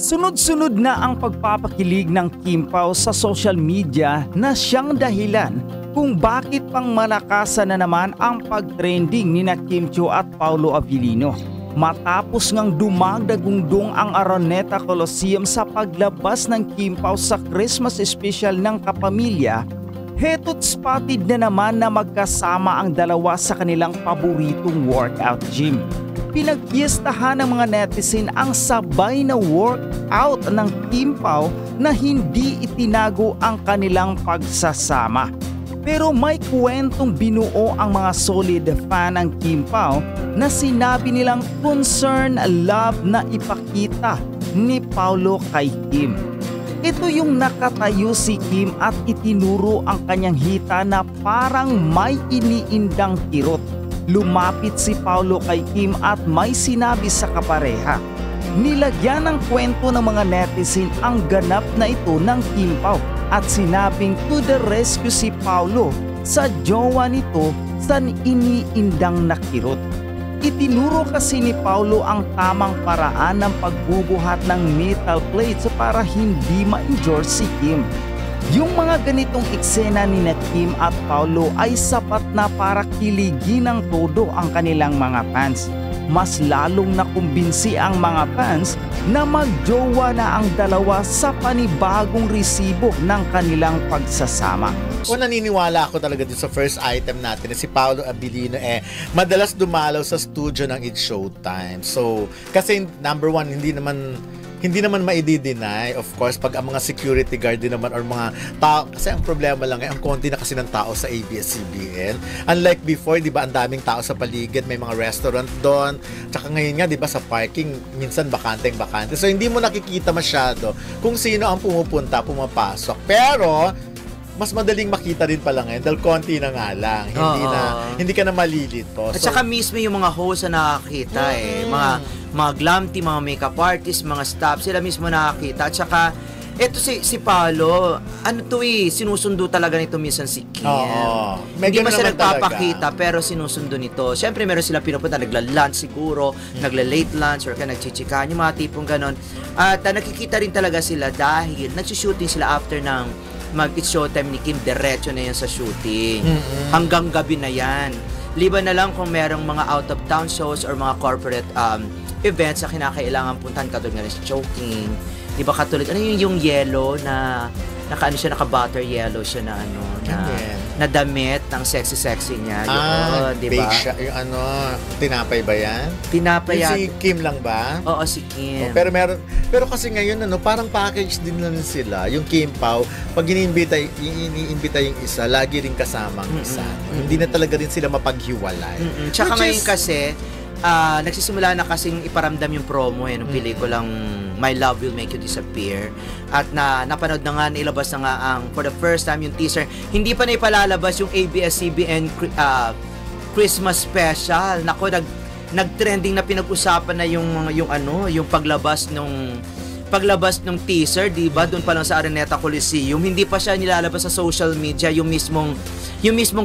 Sunod-sunod na ang pagpapakilig ng Kim Pao sa social media na siyang dahilan kung bakit pang malakasan na naman ang pag-trending ni na Kim Chiu at Paolo Abilino. Matapos ngang dumagdagundong ang Araneta Coliseum sa paglabas ng Kim Pao sa Christmas special ng kapamilya, heto't spotted na naman na magkasama ang dalawa sa kanilang paboritong workout gym. Pinagpiestahan ng mga netizen ang sabay na workout ng Kim Pao na hindi itinago ang kanilang pagsasama. Pero may kwentong binuo ang mga solid fan ng Kim Pao na sinabi nilang concern love na ipakita ni Paolo kay Kim. Ito yung nakatayo si Kim at itinuro ang kanyang hita na parang may iniindang kirot. Lumapit si Paolo kay Kim at may sinabi sa kapareha. Nilagyan ng kwento ng mga netizen ang ganap na ito ng Kim Pao at sinabing to the rescue si Paolo sa jowa nito sa iniindang nakirot. Itinuro kasi ni Paolo ang tamang paraan ng pagbubuhat ng metal plates para hindi ma-injure si Kim. Yung mga ganitong eksena ni na Kim at Paolo ay sapat na para kiligin ng todo ang kanilang mga fans. Mas lalong nakumbinsi ang mga fans na magjowa na ang dalawa sa panibagong resibo ng kanilang pagsasama. Kung naniniwala ako talaga din sa first item natin na si Paolo Abilino madalas dumalaw sa studio ng It's Showtime. So, kasi number one, hindi naman maidi-deny, of course, pag ang mga security guard din naman or mga tao, kasi ang problema lang ang konti na kasi ng tao sa ABS-CBN. Unlike before, di ba, ang daming tao sa paligid, may mga restaurant doon, tsaka ngayon nga, di ba, sa parking, minsan bakante. So, hindi mo nakikita masyado kung sino ang pumapasok. Pero, mas madaling makita din pala ngayon dahil konti na nga lang. Hindi ka na malilito. At saka mismo yung mga host na nakakita mga glam team, mga makeup artists, mga staff, sila mismo nakakita. At saka eto si Paolo, sinusundo talaga nito minsan si Kim. Hindi man sila nagpapakita pero sinusundo nito. Siyempre meron sila pinupunta, nagla-lunch siguro, nagla-late lunch or nagchichikahan, yung mga tipong ganon. At nakikita rin talaga sila dahil nagsushooting sila after ng It's Showtime ni Kim, diretso na yan sa shooting. Hanggang gabi na yan. Liban na lang kung merong mga out-of-town shows or mga corporate events na kinakailangan puntahan, katulad nga sa choking. Di ba katulad, yung yellow na naka-butter yellow siya na na damit ng sexy niya. Di ba? Yung tinapay ba yan? Tinapay yan. Si Kim lang ba? Oo, si Kim. Pero kasi ngayon, parang package din lang sila. Yung Kim Pao, pag iniimbita yung isa, lagi rin kasama ang isa. Hindi na talaga rin sila mapaghiwalay. Tsaka ngayon kasi, nagsisimula na kasing iparamdam yung promo ng pelikulang My Love Will Make You Disappear. At napanood na nga, nailabas na nga for the first time yung teaser. Hindi pa na ipalalabas yung ABS-CBN Christmas special. Nako, nag-trending na pinag-usapan na yung paglabas nung teaser, di ba? Doon pa lang sa Araneta Coliseum. Hindi pa siya nilalabas sa social media yung mismong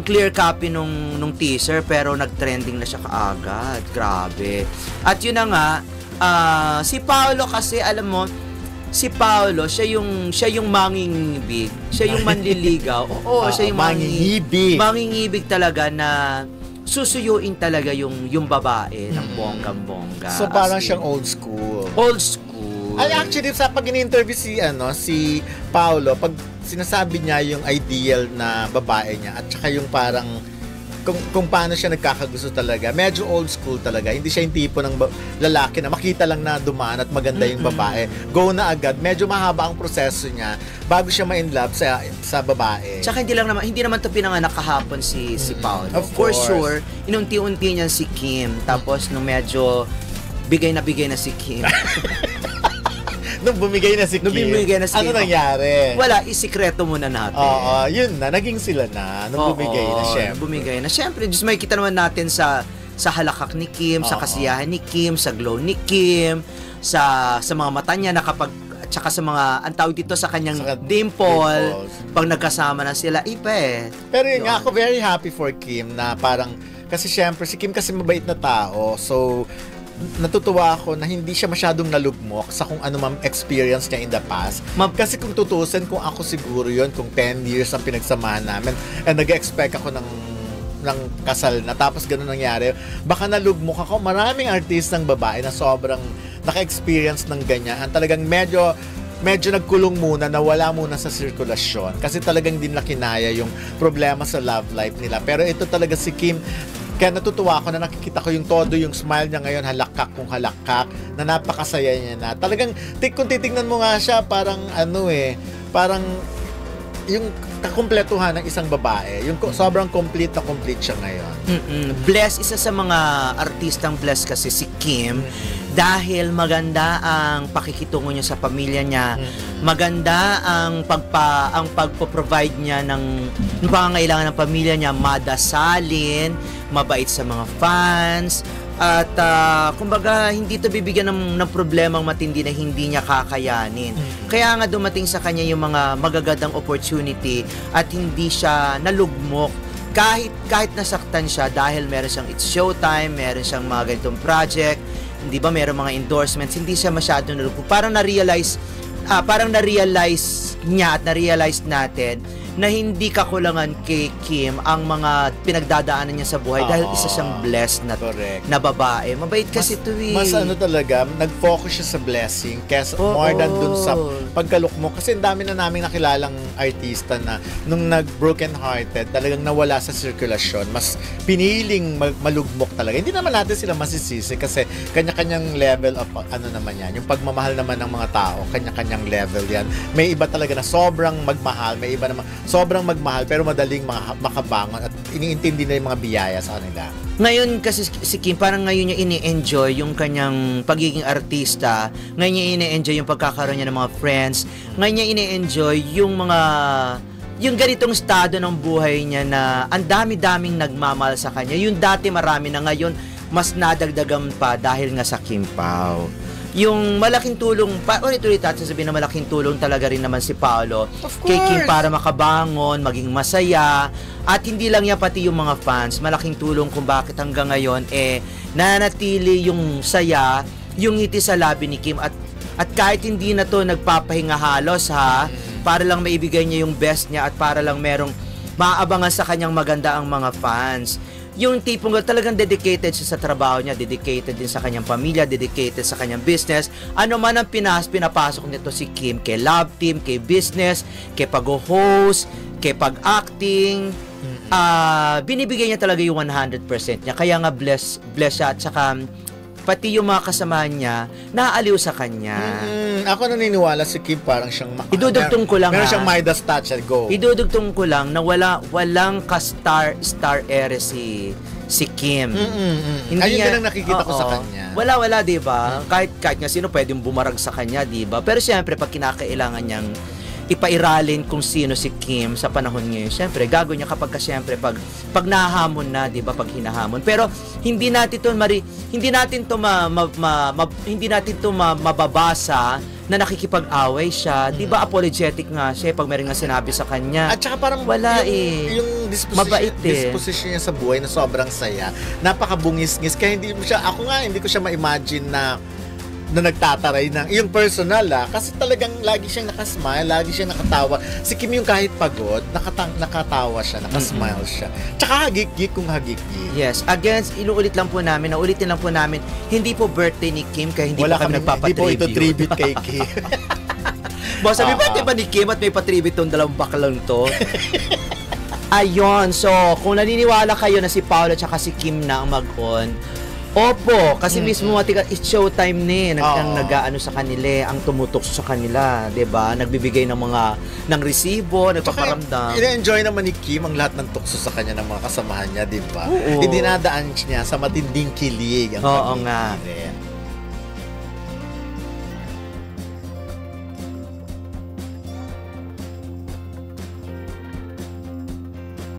clear copy nung teaser, pero nag-trending na siya kaagad. Grabe. At yun na nga, si Paolo kasi, alam mo, si Paolo, siya yung mangingibig. Siya yung manliligaw. Oo, siya yung mangingibig. Mangingibig talaga na susuyuin talaga yung babae ng bonggang-bongga. So parang siyang old school. Old school. Ay, actually, sa pag in-interview si Paolo, pag sinasabi niya yung ideal na babae niya at saka yung parang kung paano siya nagkakagusto talaga, medyo old school talaga. Hindi siya yung tipo ng lalaki na makita lang na dumaan at maganda yung babae. Go na agad. Medyo mahaba ang proseso niya bago siya ma-inlove sa babae. Tsaka hindi naman to pinanganak kahapon si Paolo. Of For course. sure, inunti-unti niyan si Kim. Tapos nung medyo bigay na si Kim. Nung bumigay na si Kim, ano nangyari? Wala, isikreto muna natin. Oo, yun na, naging sila na. Nung bumigay na, syempre. Bumigay na. Syempre, just makikita naman natin sa halakak ni Kim, sa kasiyahan ni Kim, sa glow ni Kim, sa mga mata niya na kapag, tsaka sa mga, ang tawag dito sa kanyang dimple, pag nagkasama na sila, iba Pero yun nga, ako very happy for Kim na parang, kasi syempre, si Kim kasi mabait na tao, so, natutuwa ako na hindi siya masyadong nalugmok sa kung ano mang experience niya in the past. Kasi kung tutusin, kung ako siguro yon, kung 10 years ang pinagsamahan namin and nag-expect ako ng kasal na tapos ganun nangyari, baka nalugmok ako. Maraming artistang babae na sobrang naka-experience ng ganyan. Talagang medyo nagkulong muna, nawala muna sa sirkulasyon kasi talagang din na kinaya yung problema sa love life nila. Pero ito talaga si Kim, kaya natutuwa ako na nakikita ko yung todo, yung smile niya ngayon, halakak kung halakak, na napakasaya niya na. Talagang, kung titignan mo nga siya, parang parang yung kakumpletuhan ng isang babae. Yung sobrang complete siya ngayon. Bless, isa sa mga artistang bless kasi si Kim, dahil maganda ang pakikitungo niya sa pamilya niya. Maganda ang pagpo-provide niya ng pangangailangan ng pamilya niya, madasalin, mabait sa mga fans, at kumbaga hindi ito bibigyan ng problemang matindi na hindi niya kakayanin. Kaya nga dumating sa kanya yung mga magagandang opportunity at hindi siya nalugmok kahit nasaktan siya dahil meron siyang It's Showtime, meron siyang mga ganitong project, hindi ba, meron mga endorsements, hindi siya masyadong nalugmok. Parang na-realize niya at na-realize natin na hindi kakulangan kay Kim ang mga pinagdadaanan niya sa buhay dahil isa siyang blessed na babae. Mabait kasi ito eh. Mas talaga, nag-focus siya sa blessing kesa more than dun sa pagkalukmok. Kasi ang dami na namin nakilalang artista na nung nag-broken hearted, talagang nawala sa sirkulasyon. Mas piniling malugmok talaga. Hindi naman natin sila masisisi kasi kanya-kanyang level of naman yan. Yung pagmamahal naman ng mga tao, kanya-kanyang level yan. May iba talaga na sobrang magmahal, may iba naman sobrang magmahal pero madaling makabangon at iniintindi na yung mga biyaya sa kanila. Ngayon kasi si Kim, parang ngayon niya ini-enjoy yung kanyang pagiging artista. Ngayon niya ini-enjoy yung pagkakaroon niya ng mga friends. Ngayon niya ini-enjoy yung ganitong estado ng buhay niya na ang dami-daming nagmamahal sa kanya. Yung dati marami na, ngayon mas nadagdagan pa dahil nga sa Kim Pao. Yung malaking tulong, ulit-ulit natin sabihin na malaking tulong talaga rin naman si Paolo kay Kim para makabangon, maging masaya, at hindi lang niya, pati yung mga fans, malaking tulong kung bakit hanggang ngayon nananatili yung saya, yung ngiti sa labi ni Kim, at kahit hindi na to nagpapahinga halos para lang maibigay niya yung best niya at para lang merong maaabangan sa kanyang maganda ang mga fans. Yung tipong talagang dedicated siya sa trabaho niya, dedicated din sa kanyang pamilya, dedicated sa kanyang business. Ano man ang pinapasok nito si Kim, kay love team, kay business, kay pag-host, kay pag-acting, binibigay niya talaga yung 100% niya. Kaya nga bless siya, at saka pati yung mga kasamahan niya naaaliw sa kanya. Ako naniniwala si Kim parang siyang idudugtong ko lang, meron siyang Midas touch. Go. Idudugtong ko lang na walang ka-star ere si Kim. Hindi ayun din ang nakikita ko sa kanya. Wala, 'di ba? Kahit nga sino pwedeng bumarag sa kanya, 'di ba? Pero siyempre pag kinakailangan niyang ipairalin kung sino si Kim sa panahon ngayon, siyempre gagawin niya kapag siyempre pag nahahamon na, 'di ba, pag hinahamon. Pero hindi natin to mababasa na nakikipag-away siya, 'di ba? Apologetic nga siya pag meron nga sinabi sa kanya. At saka parang wala yung disposition niya sa buhay na sobrang saya, napakabungis-ngis, kaya hindi ko siya ma-imagine na nagtataray ng yung personal kasi talagang lagi siyang nakasmile, lagi siyang nakatawa. Si Kim yung kahit pagod, nakatawa siya, nakasmile siya. Tsaka hagik-gik kung hagik-gik. Yes, again, ulitin lang po namin, hindi po birthday ni Kim kaya hindi po kami nagpapatribute. Hindi po ito tribute kay Kim. Boss, sabi birthday ba ni Kim at may patribute tong dalawang baklang to? Ayon, so kung naniniwala kayo na si Paolo at si Kim na ang mag-on, opo, kasi mismo It's Showtime nag-aano sa kanila, ang tumutukso sa kanila, 'di ba? Nagbibigay ng resibo, nagpaparamdam. Ina-enjoy naman ni Kim ang lahat ng tukso sa kanya ng mga kasamahan niya, 'di ba? Idinadaan niya sa matinding kilig ang oo nga.